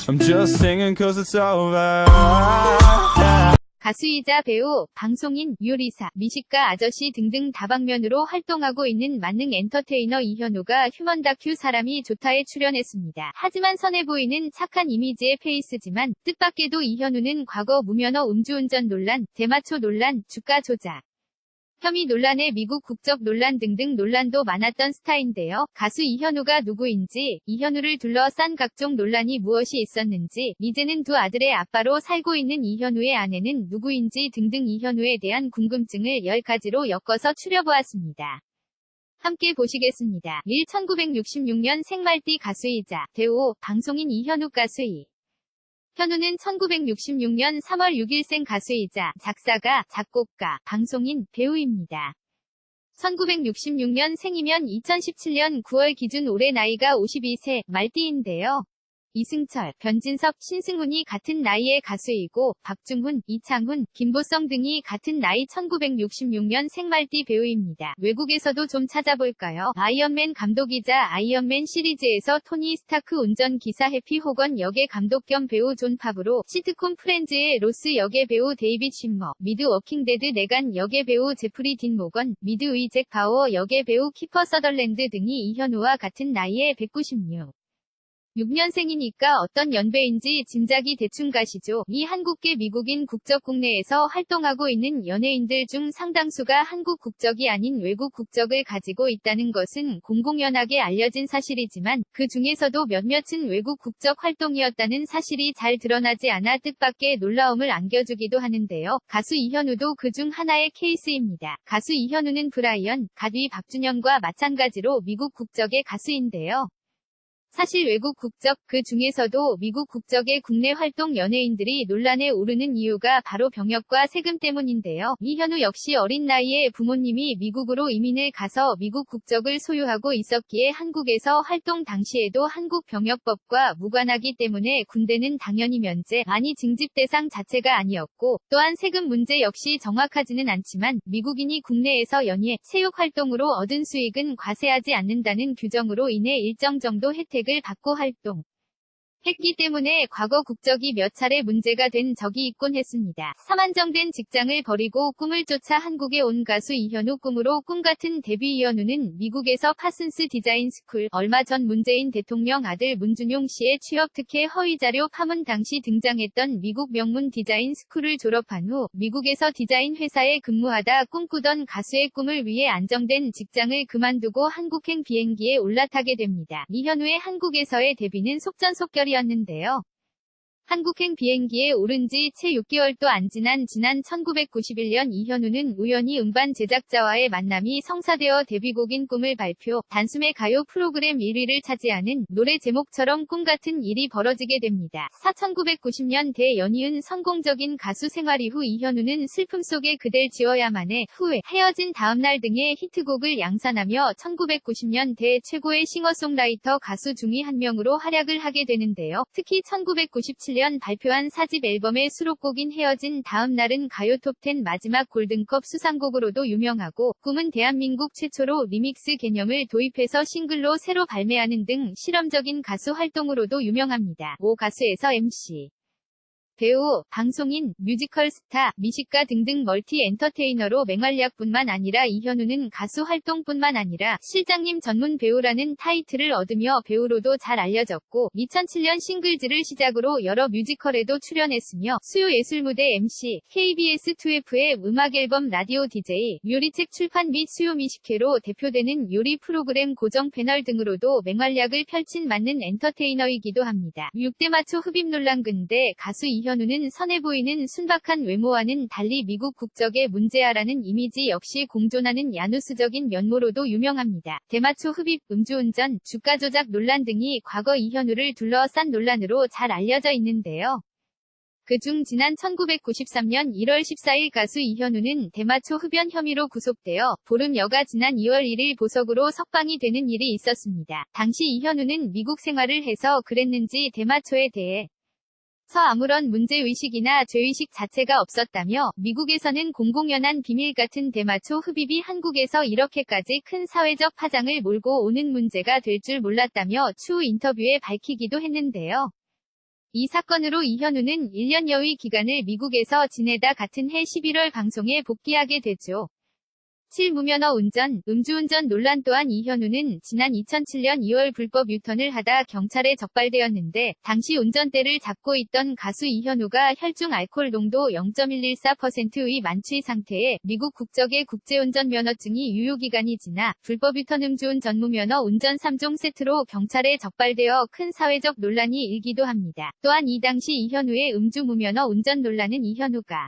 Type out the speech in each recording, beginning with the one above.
I'm just singing cause it's over. 가수이자 배우, 방송인, 요리사, 미식가 아저씨 등등 다방면으로 활동하고 있는 만능 엔터테이너 이현우가 휴먼 다큐 사람이 좋다에 출연했습니다. 하지만 선해 보이는 착한 이미지의 페이스지만 뜻밖에도 이현우는 과거 무면허 음주운전 논란, 대마초 논란, 주가 조작 혐의 논란에 미국 국적 논란 등등 논란도 많았던 스타인데요. 가수 이현우가 누구인지, 이현우를 둘러싼 각종 논란이 무엇이 있었는지, 이제는 두 아들의 아빠로 살고 있는 이현우의 아내는 누구인지 등등 이현우에 대한 궁금증을 10가지로 엮어서 추려보았습니다. 함께 보시겠습니다. 1966년 생말띠 가수이자 배우, 방송인 이현우 가수이 현우는 1966년 3월 6일생 가수이자 작사가, 작곡가, 방송인, 배우입니다. 1966년 생이면 2017년 9월 기준 올해 나이가 52세, 말띠인데요. 이승철, 변진섭, 신승훈이 같은 나이의 가수이고 박중훈, 이창훈, 김보성 등이 같은 나이 1966년 생말띠 배우입니다. 외국에서도 좀 찾아볼까요? 아이언맨 감독이자 아이언맨 시리즈에서 토니 스타크 운전기사 해피 호건 역의 감독 겸 배우 존 파브로, 시트콤 프렌즈의 로스 역의 배우 데이빗 쉼머, 미드 워킹데드 내간 역의 배우 제프리 딘 모건, 미드 의 잭 바워 역의 배우 키퍼 서덜랜드 등이 이현우와 같은 나이에 196. 6년생이니까 어떤 연배인지 짐작이 대충 가시죠. 이 한국계 미국인 국적 국내에서 활동하고 있는 연예인들 중 상당수가 한국 국적이 아닌 외국 국적을 가지고 있다는 것은 공공연하게 알려진 사실이지만 그 중에서도 몇몇은 외국 국적 활동이었다는 사실이 잘 드러나지 않아 뜻밖의 놀라움을 안겨주기도 하는데요. 가수 이현우도 그중 하나의 케이스입니다. 가수 이현우는 브라이언, 가디 박준영과 마찬가지로 미국 국적의 가수인데요. 사실 외국 국적, 그 중에서도 미국 국적의 국내 활동 연예인들이 논란에 오르는 이유가 바로 병역과 세금 때문인데요. 이현우 역시 어린 나이에 부모님이 미국으로 이민을 가서 미국 국적을 소유하고 있었기에 한국에서 활동 당시에도 한국 병역법과 무관하기 때문에 군대는 당연히 면제, 아니 징집 대상 자체가 아니었고, 또한 세금 문제 역시 정확하지는 않지만 미국인이 국내에서 연예, 체육 활동으로 얻은 수익은 과세하지 않는다는 규정으로 인해 일정 정도 혜택 을 받고 활동했기 때문에 과거 국적이 몇 차례 문제가 된 적이 있곤 했습니다. 사만정된 직장을 버리고 꿈을 쫓아 한국에 온 가수 이현우. 꿈으로 꿈같은 데뷔. 이현우는 미국에서 파슨스 디자인 스쿨, 얼마 전 문재인 대통령 아들 문준용 씨의 취업 특혜 허위 자료 파문 당시 등장했던 미국 명문 디자인 스쿨을 졸업한 후 미국에서 디자인 회사에 근무하다 꿈꾸던 가수의 꿈을 위해 안정된 직장을 그만두고 한국행 비행기에 올라타게 됩니다. 이현우의 한국에서의 데뷔는 속전속결이었는데요. 한국행 비행기에 오른 지 채 6개월도 안 지난 1991년 이현우는 우연히 음반 제작자와의 만남이 성사되어 데뷔곡인 꿈을 발표, 단숨에 가요 프로그램 1위를 차지하는 노래 제목처럼 꿈같은 일이 벌어지게 됩니다. 1990년 대연이은 성공적인 가수 생활 이후 이현우는 슬픔 속에 그댈 지워야만 해, 후회, 헤어진 다음날 등의 히트곡을 양산하며 1990년 대 최고의 싱어송라이터 가수 중의 한 명으로 활약을 하게 되는데요. 특히 1997년 발표한 4집 앨범의 수록곡인 헤어진 다음 날은 가요 톱10 마지막 골든컵 수상곡으로도 유명하고, 꿈은 대한민국 최초로 리믹스 개념을 도입해서 싱글로 새로 발매하는 등 실험적인 가수 활동으로도 유명합니다. 모 가수에서 MC, 배우, 방송인, 뮤지컬 스타, 미식가 등등 멀티 엔터테이너로 맹활약뿐만 아니라 이현우는 가수 활동뿐만 아니라 실장님 전문 배우라는 타이틀을 얻으며 배우로도 잘 알려졌고, 2007년 싱글즈를 시작으로 여러 뮤지컬에도 출연했으며 수요 예술무대 MC, KBS2F의 음악 앨범 라디오 DJ, 요리책 출판 및 수요 미식회로 대표되는 요리 프로그램 고정 패널 등으로도 맹활약을 펼친 만능 엔터테이너이기도 합니다. 6대 마초 흡입 논란. 근데 가수 이현우는 선해 보이는 순박한 외모와는 달리 미국 국적의 문제아라는 이미지 역시 공존하는 야누스적인 면모로도 유명합니다. 대마초 흡입, 음주운전, 주가 조작 논란 등이 과거 이현우를 둘러싼 논란으로 잘 알려져 있는데요. 그중 지난 1993년 1월 14일 가수 이현우는 대마초 흡연 혐의로 구속되어 보름여가 지난 2월 1일 보석으로 석방이 되는 일이 있었습니다. 당시 이현우는 미국 생활을 해서 그랬는지 대마초에 대해 아무런 문제의식이나 죄의식 자체가 없었다며, 미국에서는 공공연한 비밀 같은 대마초 흡입이 한국에서 이렇게까지 큰 사회적 파장을 몰고 오는 문제가 될 줄 몰랐다며 추후 인터뷰에 밝히기도 했는데요. 이 사건으로 이현우는 1년 여의 기간을 미국에서 지내다 같은 해 11월 방송에 복귀하게 되죠. 7. 무면허 운전, 음주운전 논란 또한 이현우는 지난 2007년 2월 불법 유턴을 하다 경찰에 적발되었는데 당시 운전대를 잡고 있던 가수 이현우가 혈중 알코올 농도 0.114%의 만취 상태에 미국 국적의 국제운전 면허증이 유효기간이 지나 불법 유턴 음주운전 무면허 운전 3종 세트로 경찰에 적발되어 큰 사회적 논란이 일기도 합니다. 또한 이 당시 이현우의 음주 무면허 운전 논란은 이현우가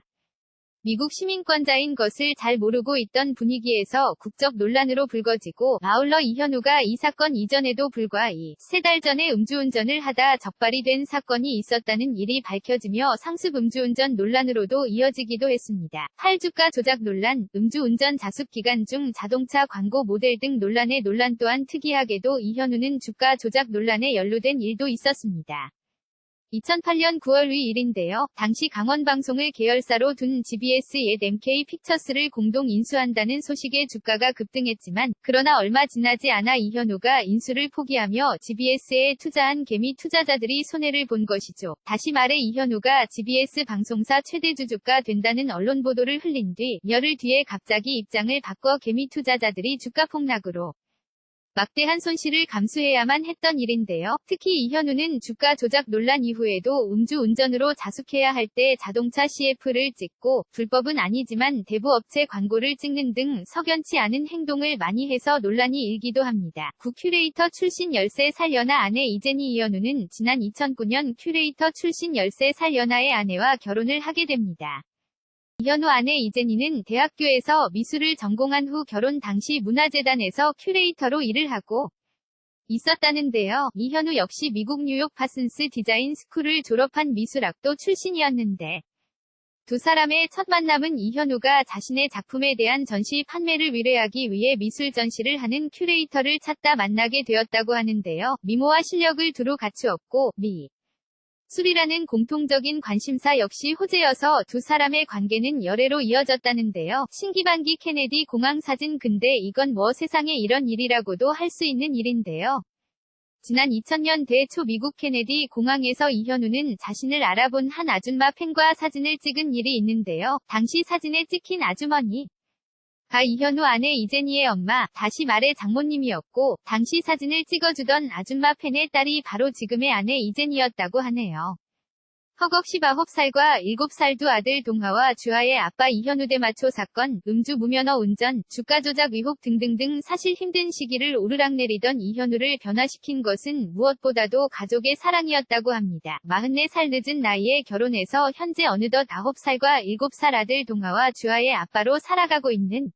미국 시민권자인 것을 잘 모르고 있던 분위기에서 국적 논란으로 불거지고 아울러 이현우가 이 사건 이전에도 불과 3달 전에 음주운전을 하다 적발이 된 사건이 있었다는 일이 밝혀지며 상습 음주운전 논란으로도 이어지기도 했습니다. 8. 주가 조작 논란, 음주운전 자숙 기간 중 자동차 광고 모델 등 논란의 논란 또한 특이하게도 이현우는 주가 조작 논란에 연루된 일도 있었습니다. 2008년 9월 일인데요. 당시 강원방송을 계열사로 둔 GBS 옛 MK픽처스를 공동 인수한다는 소식에 주가가 급등했지만 그러나 얼마 지나지 않아 이현우가 인수를 포기하며 GBS에 투자한 개미 투자자들이 손해를 본 것이죠. 다시 말해 이현우가 GBS 방송사 최대 주주가 된다는 언론 보도를 흘린 뒤 열흘 뒤에 갑자기 입장을 바꿔 개미 투자자들이 주가 폭락으로 막대한 손실을 감수해야만 했던 일인데요. 특히 이현우는 주가 조작 논란 이후에도 음주운전으로 자숙해야 할 때 자동차 CF를 찍고 불법은 아니지만 대부업체 광고를 찍는 등 석연치 않은 행동을 많이 해서 논란이 일기도 합니다. 구 큐레이터 출신 13살 연하 아내 이제니 이현우는 지난 2009년 큐레이터 출신 13살 연하의 아내와 결혼을 하게 됩니다. 이현우 아내 이제니는 대학교에서 미술을 전공한 후 결혼 당시 문화재단에서 큐레이터로 일을 하고 있었다는데요. 이현우 역시 미국 뉴욕 파슨스 디자인 스쿨을 졸업한 미술학도 출신이었는데 두 사람의 첫 만남은 이현우가 자신의 작품에 대한 전시 판매를 의뢰하기 위해 미술 전시를 하는 큐레이터를 찾다 만나게 되었다고 하는데요. 미모와 실력을 두루 갖추었고 술이라는 공통적인 관심사 역시 호재여서 두 사람의 관계는 열애로 이어졌다는데요. 신기반기 케네디 공항 사진 근데 이건 뭐 세상에 이런 일이라고도 할 수 있는 일인데요. 지난 2000년대 초 미국 케네디 공항에서 이현우는 자신을 알아본 한 아줌마 팬과 사진을 찍은 일이 있는데요. 당시 사진에 찍힌 아주머니 이현우 아내 이제니의 엄마, 다시 말해 장모님이었고 당시 사진을 찍어주던 아줌마 팬의 딸이 바로 지금의 아내 이제니였다고 하네요. 허걱시 9살과 7살 두 아들 동하와 주하의 아빠 이현우 대마초 사건, 음주 무면허 운전, 주가 조작 의혹 등등등 사실 힘든 시기를 오르락내리던 이현우를 변화시킨 것은 무엇보다도 가족의 사랑이었다고 합니다. 44살 늦은 나이에 결혼해서 현재 어느덧 9살과 7살 아들 동하와 주하의 아빠로 살아가고 있는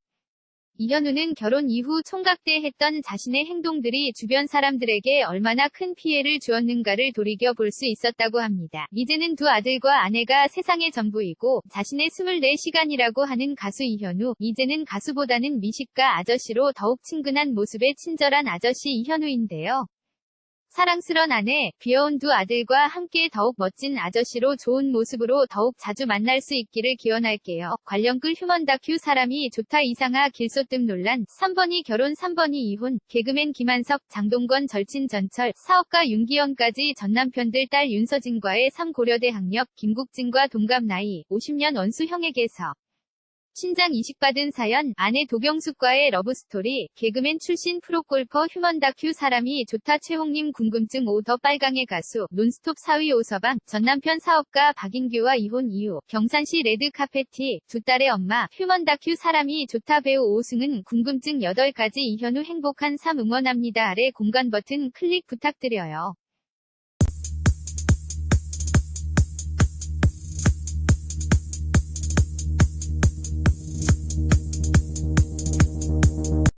이현우는 결혼 이후 총각대했던 자신의 행동들이 주변 사람들에게 얼마나 큰 피해를 주었는가를 돌이켜 볼 수 있었다고 합니다. 이제는 두 아들과 아내가 세상의 전부이고 자신의 24시간이라고 하는 가수 이현우, 이제는 가수보다는 미식가 아저씨로 더욱 친근한 모습의 친절한 아저씨 이현우인데요. 사랑스런 아내, 귀여운 두 아들과 함께 더욱 멋진 아저씨로 좋은 모습으로 더욱 자주 만날 수 있기를 기원할게요. 관련 글 휴먼 다큐 사람이 좋다 이상하 길소뜸 논란 3번이 결혼 3번이 이혼 개그맨 김한석, 장동건 절친 전철 사업가 윤기현까지 전남편들 딸 윤서진과의 3고려대 학력 김국진과 동갑 나이 50년 원수 형에게서 신장 이식받은 사연, 아내 도경숙과의 러브스토리, 개그맨 출신 프로골퍼 휴먼 다큐 사람이 좋다 최홍님 궁금증 5 더 빨강의 가수, 논스톱 4위 오서방, 전남편 사업가 박인규와 이혼 이후, 경산시 레드카페티, 두 딸의 엄마, 휴먼 다큐 사람이 좋다 배우 오승은 궁금증 8가지 이현우 행복한 삶 응원합니다 아래 공간 버튼 클릭 부탁드려요.